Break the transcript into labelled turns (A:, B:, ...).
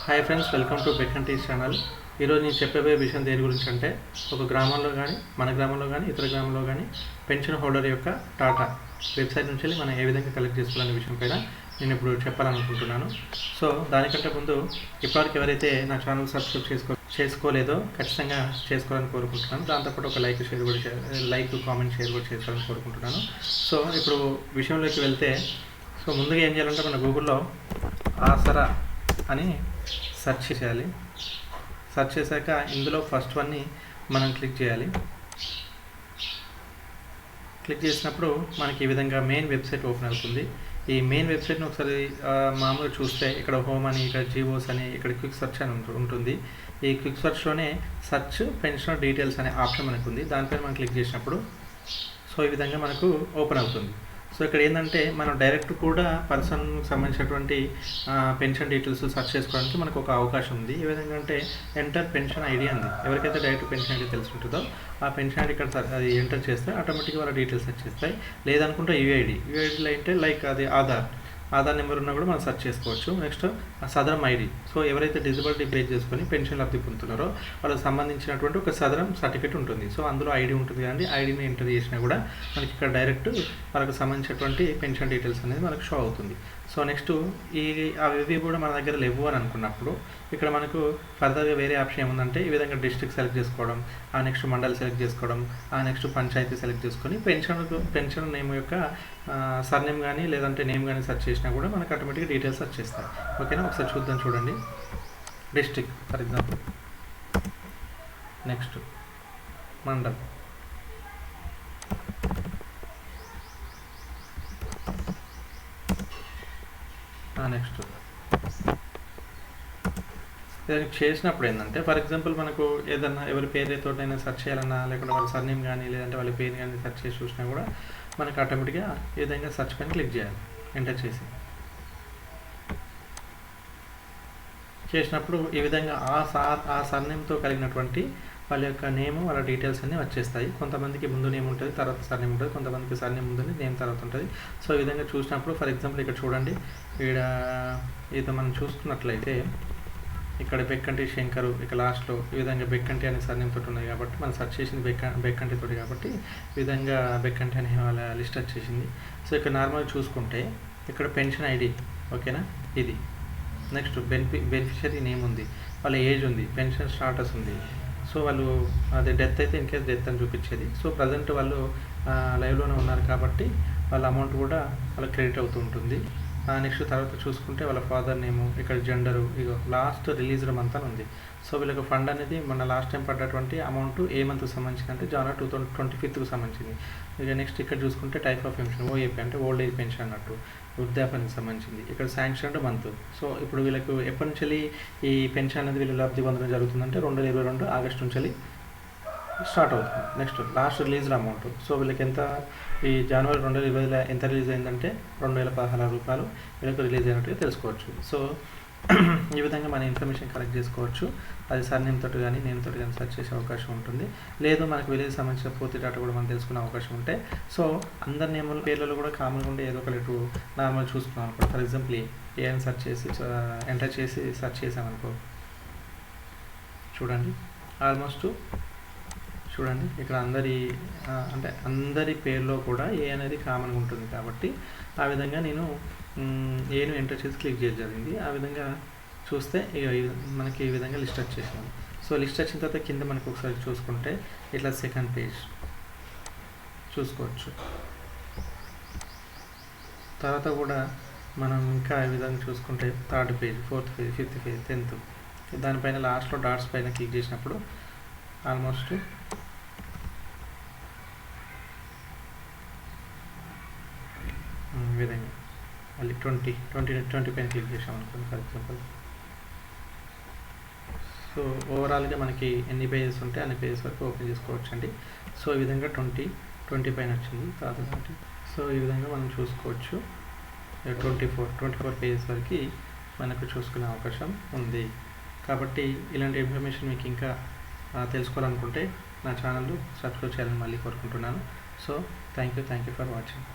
A: Hi friends, welcome to Bekkanti's channel. ఈరోజు నేను చెప్పబోయే విషయం దేని గురించి అంటే, ఒక గ్రామంలో కానీ మన గ్రామంలో కానీ ఇతర గ్రామంలో కానీ పెన్షన్ హోల్డర్ యొక్క టాటా వెబ్సైట్ నుంచి మనం ఏ విధంగా కలెక్ట్ చేసుకోవాలనే విషయం పైన నేను ఇప్పుడు చెప్పాలనుకుంటున్నాను. సో దానికంటే ముందు ఇప్పటివరకు ఎవరైతే నా ఛానల్ సబ్స్క్రైబ్ చేసుకోలేదో ఖచ్చితంగా చేసుకోవాలని కోరుకుంటున్నాను. దాంతోపాటు ఒక లైక్ కామెంట్ షేర్ కూడా చేసుకోవాలని కోరుకుంటున్నాను. సో ఇప్పుడు విషయంలోకి వెళ్తే, సో ముందుగా ఏం చేయాలంటే మన గూగుల్లో ఆసరా అని సెర్చ్ చేయాలి. సెర్చ్ చేశాక ఇందులో ఫస్ట్ వన్ని మనం క్లిక్ చేయాలి. క్లిక్ చేసినప్పుడు మనకి ఈ విధంగా మెయిన్ వెబ్సైట్ ఓపెన్ అవుతుంది. ఈ మెయిన్ వెబ్సైట్ని ఒకసారి మామూలుగా చూస్తే ఇక్కడ హోమ్ అని, ఇక్కడ జీవోస్ అని, ఇక్కడ క్విక్ సెర్చ్ అని ఉంటుంది. ఈ క్విక్ సెర్చ్లోనే సెర్చ్ పెన్షన్ డీటెయిల్స్ అనే ఆప్షన్ మనకు ఉంది. దానిపైన మనం క్లిక్ చేసినప్పుడు సో ఈ విధంగా మనకు ఓపెన్ అవుతుంది. సో ఇక్కడ ఏంటంటే మనం డైరెక్ట్ కూడా పర్సన్కి సంబంధించినటువంటి పెన్షన్ డీటెయిల్స్ సెర్చ్ చేసుకోవడానికి మనకు ఒక అవకాశం ఉంది. ఏ విధంగా అంటే ఎంటర్ పెన్షన్ ఐడి అంది. ఎవరికైతే డైరెక్ట్ పెన్షన్ ఐడి తెలిసి ఉంటుందో ఆ పెన్షన్ ఐడి ఇక్కడ అది ఎంటర్ చేస్తే ఆటోమేటిక్గా వాళ్ళ డీటెయిల్స్ వచ్చేస్తాయి. లేదనుకుంటే యూఐడిలో అంటే లైక్ అది ఆధార్ నెంబర్ ఉన్నా కూడా మనం సెర్చ్ చేసుకోవచ్చు. నెక్స్ట్ సదరం ఐడి. సో ఎవరైతే డిజబిలిటీ బేస్ చేసుకొని పెన్షన్ లబ్ధి పొందుతున్నారో వాళ్ళకి సంబంధించినటువంటి ఒక సదరం సర్టిఫికేట్ ఉంటుంది. సో అందులో ఐడి ఉంటుంది కానీ ఐడిని ఎంటర్ చేసినా కూడా మనకి ఇక్కడ డైరెక్ట్ వాళ్ళకి సంబంధించినటువంటి పెన్షన్ డీటెయిల్స్ అనేది మనకు షో అవుతుంది. సో నెక్స్ట్ అవి కూడా మన దగ్గర లేవు అని అనుకున్నప్పుడు ఇక్కడ మనకు ఫర్దర్గా వేరే ఆప్షన్ ఏముందంటే ఈ విధంగా డిస్ట్రిక్ట్ సెలెక్ట్ చేసుకోవడం, ఆ నెక్స్ట్ మండల్ సెలెక్ట్ చేసుకోవడం, ఆ నెక్స్ట్ పంచాయతీ సెలెక్ట్ చేసుకొని పెన్షన్ నేమ్ యొక్క సర్నేమ్ కానీ లేదంటే నేమ్ కానీ సెర్చ్ చేసినా కూడా మనకు ఆటోమేటిక్గా డీటెయిల్స్ వచ్చేస్తాయి. ఓకేనా, ఒకసారి చూద్దాం. చూడండి, district for example, next mandal, next చేసినప్పుడు ఏంటంటే ఫర్ ఎగ్జాంపుల్ మనకు ఏదన్నా ఎవరి పేరుతోటైనా సెర్చ్ చేయాలన్నా, లేకుంటే వాళ్ళ సర్నేమ్ కానీ లేదంటే వాళ్ళ పేరు కానీ సెర్చ్ చేసి చూసినా కూడా మనకు ఆటోమేటిక్గా ఈ విధంగా సెర్చ్ పైన క్లిక్ చేయాలి. ఎంటర్ చేసినప్పుడు ఈ విధంగా ఆ సర్నేమ్తో కలిగినటువంటి వాళ్ళ యొక్క నేమ్, వాళ్ళ డీటెయిల్స్ అన్నీ వచ్చేస్తాయి. కొంతమందికి ముందు నేమ్ ఉంటుంది, తర్వాత సర్నేమ్ ఉంటుంది, కొంతమందికి సర్నేమ్ ఉంటుంది, నేమ్ తర్వాత ఉంటుంది. సో ఈ విధంగా చూసినప్పుడు ఫర్ ఎగ్జాంపుల్ ఇక్కడ చూడండి, ఇది మనం చూసుకున్నట్లయితే ఇక్కడ బెక్కంటి శంకరు, ఇక లాస్ట్లో ఈ విధంగా బెక్కంటి అనే సర్నేమ్ తోటి ఉన్నాయి కాబట్టి మనం సెర్చ్ చేసింది బెక్కంటి తోటి కాబట్టి ఈ విధంగా బెక్కంటి అనే వాళ్ళ లిస్ట్ వచ్చేసింది. సో ఇక్కడ నార్మల్గా చూసుకుంటే ఇక్కడ పెన్షన్ ఐడి, ఓకేనా, ఇది నెక్స్ట్ బెనిఫిషరీ నేమ్ ఉంది, వాళ్ళ ఏజ్ ఉంది, పెన్షన్ స్టాటస్ ఉంది. సో వాళ్ళు అదే డెత్ అయితే ఇన్కేస్ డెత్ అని చూపించేది. సో ప్రజెంట్ వాళ్ళు లైవ్లోనే ఉన్నారు కాబట్టి వాళ్ళ అమౌంట్ కూడా వాళ్ళకి క్రెడిట్ అవుతూ ఉంటుంది. నెక్స్ట్ తర్వాత చూసుకుంటే వాళ్ళ ఫాదర్ నేము, ఇక్కడ జెండరు, ఇగో లాస్ట్ రిలీజ్డ్ మంత్ అని ఉంది. సో వీళ్ళకి ఫండ్ అనేది మన లాస్ట్ టైం పడ్డటువంటి అమౌంట్ ఏ మంత్కి సంబంధించింది అంటే జనవరి 2025కి సంబంధించింది. ఇక నెక్స్ట్ ఇక్కడ చూసుకుంటే టైప్ ఆఫ్ పెన్షన్ ఓఏపీ అంటే ఓల్డ్ ఏజ్ పెన్షన్ అన్నట్టు, వృద్ధాప్యానికి సంబంధించింది. ఇక్కడ శాంక్షన్ మంత్. సో ఇప్పుడు వీళ్ళకు ఎప్పటి నుంచి ఈ పెన్షన్ అనేది వీళ్ళు లబ్ధి పొందడం జరుగుతుందంటే 2022 ఆగస్టు నుంచి స్టార్ట్ అవుతుంది. Next last released amount. So వీళ్ళకి ఎంత ఈ జనవరి 2020 ఎంత రిలీజ్ అయిందంటే 2016 రూపాయలు వీళ్ళకి రిలీజ్ అయినట్టుగా తెలుసుకోవచ్చు. సో ఈ విధంగా మన ఇన్ఫర్మేషన్ కలెక్ట్ చేసుకోవచ్చు. అది సర్నేమ్ తోటి కానీ నేమ్ తోటి కానీ సెర్చ్ చేసే అవకాశం ఉంటుంది. లేదు మనకు విలేజ్ సంబంధించిన పూర్తి డేటా కూడా మనం తెలుసుకునే అవకాశం ఉంటే, సో అందరి నేముల పేర్లలో కూడా కామన్గా ఉండే ఏదో ఒక లెటర్ నార్మల్ చూసుకున్నాం అనుకో. ఫర్ ఎగ్జాంపుల్ ఏఎన్ సెర్చ్ చేసి ఎంటర్ చేసి సెర్చ్ చేసామనుకో, చూడండి ఆల్మోస్ట్ చూడండి ఇక్కడ అందరి పేర్లో కూడా ఏ అనేది కామన్గా ఉంటుంది కాబట్టి ఆ విధంగా నేను ఏను ఎంటర్ చేసి క్లిక్ చేయడం జరిగింది. ఆ విధంగా చూస్తే మనకి ఈ విధంగా లిస్ట్ వచ్చేసింది. సో లిస్ట్ వచ్చిన తర్వాత కింద మనకు ఒకసారి చూసుకుంటే ఇట్లా సెకండ్ పేజ్ చూసుకోవచ్చు. తర్వాత కూడా మనం ఇంకా ఈ విధంగా చూసుకుంటే third page, fourth page, fifth page, 10th దానిపైన లాస్ట్లో డాట్స్ పైన క్లిక్ చేసినప్పుడు ఆల్మోస్ట్ ఈ విధంగా మళ్ళీ 20 పైన క్లిక్ చేసాం అనుకోండి ఫర్ ఎగ్జాంపుల్. సో ఓవరాల్గా మనకి ఎన్ని పేజెస్ ఉంటే అన్ని పేజెస్ వరకు ఓపెన్ చేసుకోవచ్చు అండి. సో ఈ విధంగా 20 పైన వచ్చింది తర్వాత. సో ఈ విధంగా మనం చూసుకోవచ్చు 24 పేజెస్ వరకు మనకు చూసుకునే అవకాశం ఉంది. కాబట్టి ఇలాంటి ఇన్ఫర్మేషన్ మీకు ఇంకా తెలుసుకోవాలనుకుంటే నా ఛానల్ సబ్స్క్రైబ్ చేయాలని మళ్ళీ కోరుకుంటున్నాను. So thank you for watching.